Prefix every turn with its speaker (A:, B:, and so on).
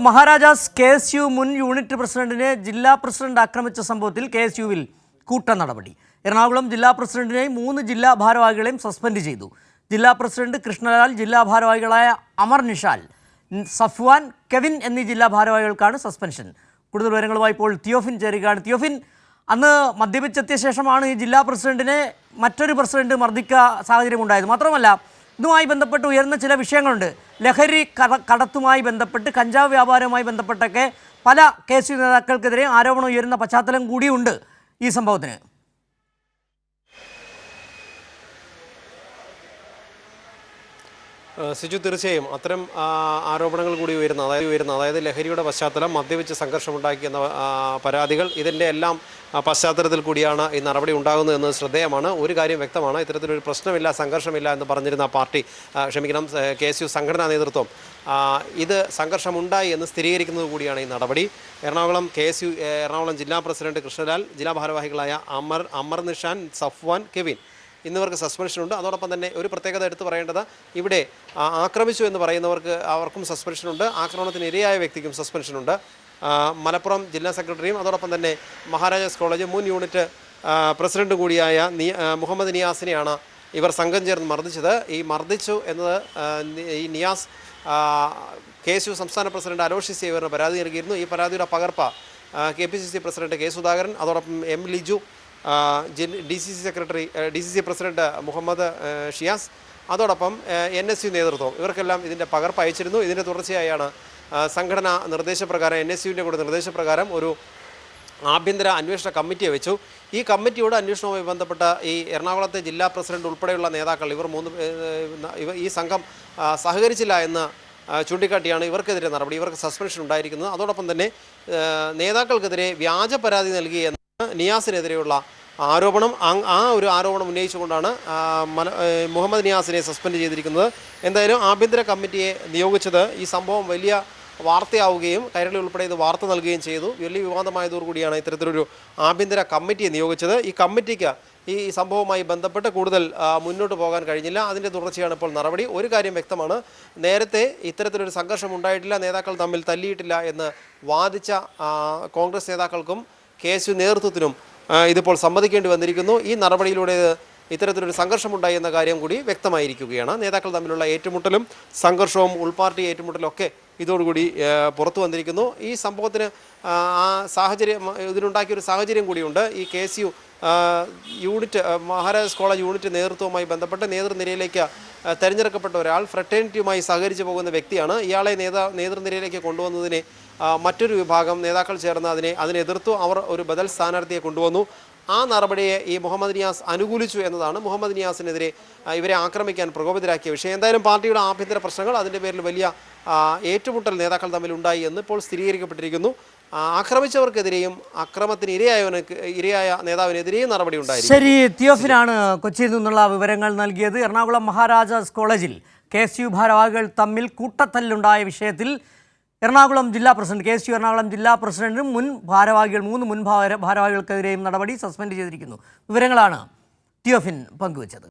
A: Maharajas KSU മുൻ unit പ്രസിഡന്റിനെ ജില്ലാ പ്രസിഡന്റ് ആക്രമിച്ച സംഭവത്തിൽ KSUവിൽ കൂട്ട നടപടി. എറണാകുളം ജില്ലാ പ്രസിഡന്റിനെയും 3 ജില്ലാ ഭാരവാഹികളെയും സസ്പെൻഡ് ചെയ്തു. ജില്ലാ പ്രസിഡന്റ് കൃഷ്ണലാൽ, ജില്ലാ ഭാരവാഹികളായ അമർ നിഷാൽ, സഫ്വാൻ, കെവിൻ എന്നീ ജില്ലാ ഭാരവാഹികൾക്കാണ് സസ്പെൻഷൻ. കൂടുതൽ വിവരങ്ങളുമായി ഇപ്പോൾ തിയോഫിൻ ചേരുകയാണ്. തിയോഫിൻ, അന്ന് മദ്യപിച്ചെത്തിയ ശേഷമാണ് ഈ ജില്ലാ പ്രസിഡന്റിനെ മറ്റൊരു പ്രസിഡന്റ് മർദ്ദിക്ക സാഹചര്യമുണ്ടായത്. മാത്രമല്ല, ഇതുമായി ബന്ധപ്പെട്ട് ഉയർന്ന ചില വിഷയങ്ങളുണ്ട്. ലഹരി കടത്തുമായി ബന്ധപ്പെട്ട്, കഞ്ചാവ് വ്യാപാരവുമായി ബന്ധപ്പെട്ടൊക്കെ പല KSU നേതാക്കൾക്കെതിരെ ആരോപണം ഉയരുന്ന പശ്ചാത്തലം കൂടിയുണ്ട് ഈ സംഭവത്തിന്.
B: സിജു, തീർച്ചയായും അത്തരം ആരോപണങ്ങൾ കൂടി ഉയരുന്ന അതായത് ലഹരിയുടെ പശ്ചാത്തലം, മദ്യപിച്ച് സംഘർഷമുണ്ടാക്കിയെന്ന പരാതികൾ, ഇതിൻ്റെ എല്ലാം പശ്ചാത്തലത്തിൽ കൂടിയാണ് ഈ നടപടി ഉണ്ടാകുന്നത് എന്നത് ശ്രദ്ധേയമാണ്. ഒരു കാര്യം വ്യക്തമാണ്, ഇത്തരത്തിലൊരു പ്രശ്നമില്ല, സംഘർഷമില്ല എന്ന് പറഞ്ഞിരുന്ന KSU സംഘടനാ നേതൃത്വം ഇത് സംഘർഷമുണ്ടായി എന്ന് സ്ഥിരീകരിക്കുന്നത് കൂടിയാണ് ഈ നടപടി. എറണാകുളം ജില്ലാ പ്രസിഡന്റ് കൃഷ്ണലാൽ, ജില്ലാ ഭാരവാഹികളായ അമർ നിഷാൻ, സഫ്വാൻ, കെവിൻ എന്നിവർക്ക് സസ്പെൻഷനുണ്ട്. അതോടൊപ്പം തന്നെ ഒരു പ്രത്യേകത എടുത്തു പറയേണ്ടത്, ഇവിടെ ആക്രമിച്ചു എന്ന് അവർക്കും സസ്പെൻഷനുണ്ട്. ആക്രമണത്തിന് ഇരയായ വ്യക്തിക്കും സസ്പെൻഷനുണ്ട്. മലപ്പുറം ജില്ലാ സെക്രട്ടറിയും അതോടൊപ്പം തന്നെ മഹാരാജാസ് കോളേജ് മുൻ യൂണിറ്റ് പ്രസിഡന്റ് കൂടിയായ മുഹമ്മദ് നിയാസിനെയാണ് ഇവർ സംഘം ചേർന്ന് മർദ്ദിച്ചത്. ഈ മർദ്ദിച്ചു എന്നത് ഈ നിയാസ് KSU സംസ്ഥാന പ്രസിഡന്റ് അലോഷ്യസ് സേവ്യറിന് പരാതി നൽകിയിരുന്നു. ഈ പരാതിയുടെ പകർപ്പ് KPCC പ്രസിഡന്റ് K സുധാകരൻ, അതോടൊപ്പം M Liju, DCC president Muhammad Shiyas, അതോടൊപ്പം NSU നേതൃത്വം, ഇവർക്കെല്ലാം ഇതിൻ്റെ പകർപ്പ് അയച്ചിരുന്നു. ഇതിൻ്റെ തുടർച്ചയായാണ് സംഘടനാ നിർദ്ദേശപ്രകാരം, NSUവിൻ്റെ കൂടെ നിർദ്ദേശപ്രകാരം ഒരു ആഭ്യന്തര അന്വേഷണ കമ്മിറ്റിയെ വെച്ചു. ഈ കമ്മിറ്റിയോട് അന്വേഷണവുമായി ബന്ധപ്പെട്ട ഈ എറണാകുളത്തെ ജില്ലാ പ്രസിഡന്റ് ഉൾപ്പെടെയുള്ള നേതാക്കൾ ഈ സംഘം സഹകരിച്ചില്ല എന്ന് ചൂണ്ടിക്കാട്ടിയാണ് ഇവർക്കെതിരെ നടപടി. ഇവർക്ക് സസ്പെൻഷൻ ഉണ്ടായിരിക്കുന്നത്. അതോടൊപ്പം തന്നെ നേതാക്കൾക്കെതിരെ വ്യാജ പരാതി നൽകിയെന്ന് നിയാസിനെതിരെയുള്ള ആരോപണം, ആ ഒരു ആരോപണം ഉന്നയിച്ചുകൊണ്ടാണ് മുഹമ്മദ് നിയാസിനെ സസ്പെൻഡ് ചെയ്തിരിക്കുന്നത്. എന്തായാലും ആഭ്യന്തര കമ്മിറ്റിയെ നിയോഗിച്ചത് ഈ സംഭവം വലിയ വാർത്തയാവുകയും കൈരളി ഉൾപ്പെടെ ഇത് വാർത്ത നൽകുകയും ചെയ്തു. വലിയ വിവാദമായതോടുകൂടിയാണ് ഇത്തരത്തിലൊരു ആഭ്യന്തര കമ്മിറ്റിയെ നിയോഗിച്ചത്. ഈ കമ്മിറ്റിക്ക് ഈ സംഭവവുമായി ബന്ധപ്പെട്ട് കൂടുതൽ മുന്നോട്ട് പോകാൻ കഴിഞ്ഞില്ല. അതിൻ്റെ തുടർച്ചയാണ് ഇപ്പോൾ നടപടി. ഒരു കാര്യം വ്യക്തമാണ്, നേരത്തെ ഇത്തരത്തിലൊരു സംഘർഷം ഉണ്ടായിട്ടില്ല, നേതാക്കൾ തമ്മിൽ തല്ലിയിട്ടില്ല എന്ന് വാദിച്ച കോൺഗ്രസ് നേതാക്കൾക്കും KSU നേതൃത്വത്തിനും ഇതിപ്പോൾ സമ്മതിക്കേണ്ടി വന്നിരിക്കുന്നു. ഈ നടപടിയിലൂടെ ഇത്തരത്തിലൊരു സംഘർഷമുണ്ടായി എന്ന കാര്യം കൂടി വ്യക്തമായിരിക്കുകയാണ്. നേതാക്കൾ തമ്മിലുള്ള ഏറ്റുമുട്ടലും സംഘർഷവും ഉൾപാർട്ടി ഏറ്റുമുട്ടലും ഒക്കെ ഇതോടുകൂടി പുറത്തു വന്നിരിക്കുന്നു. ഈ സംഭവത്തിന് ഇതിനുണ്ടാക്കിയൊരു സാഹചര്യം കൂടിയുണ്ട്. ഈ KSU unit, Maharajas college unit നേതൃത്വവുമായി ബന്ധപ്പെട്ട് നേതൃനിരയിലേക്ക് തിരഞ്ഞെടുക്കപ്പെട്ട ഒരാൾ ഫ്രട്ടേണിറ്റിയുമായി സഹകരിച്ചു പോകുന്ന വ്യക്തിയാണ്. ഇയാളെ നേതൃനിരയിലേക്ക് കൊണ്ടുവന്നതിനെ മറ്റൊരു വിഭാഗം നേതാക്കൾ ചേർന്ന് അതിനെ എതിർത്തു. അവർ ഒരു ബദൽ സ്ഥാനാർത്ഥിയെ കൊണ്ടുവന്നു. ആ നടപടിയെ ഈ മുഹമ്മദ് നിയാസ് അനുകൂലിച്ചു എന്നതാണ് മുഹമ്മദ് നിയാസിനെതിരെ ഇവരെ ആക്രമിക്കാൻ പ്രകോപിതരാക്കിയ വിഷയം. എന്തായാലും പാർട്ടിയുടെ ആഭ്യന്തര പ്രശ്നങ്ങൾ, അതിൻ്റെ പേരിൽ വലിയ ഏറ്റുമുട്ടൽ നേതാക്കൾ തമ്മിൽ ഉണ്ടായി എന്ന് ഇപ്പോൾ സ്ഥിരീകരിക്കപ്പെട്ടിരിക്കുന്നു. ആക്രമിച്ചവർക്കെതിരെയും അക്രമത്തിന് ഇരയായ നേതാവിനെതിരെയും നടപടി ഉണ്ടായി.
A: ശരി, തിയോഫിനാണ് കൊച്ചിയിൽ നിന്നുള്ള വിവരങ്ങൾ നൽകിയത്. എറണാകുളം മഹാരാജാസ് കോളേജിൽ KSU ഭാരവാഹികൾ തമ്മിൽ കൂട്ടത്തല്ലുണ്ടായ വിഷയത്തിൽ എറണാകുളം ജില്ലാ പ്രസിഡന്റ്, KSU എറണാകുളം ജില്ലാ പ്രസിഡന്റും 3 മുൻ ഭാരവാഹികൾക്കെതിരെയും നടപടി, സസ്പെൻഡ് ചെയ്തിരിക്കുന്നു. വിവരങ്ങളാണ് തിയോഫിൻ പങ്കുവച്ചത്.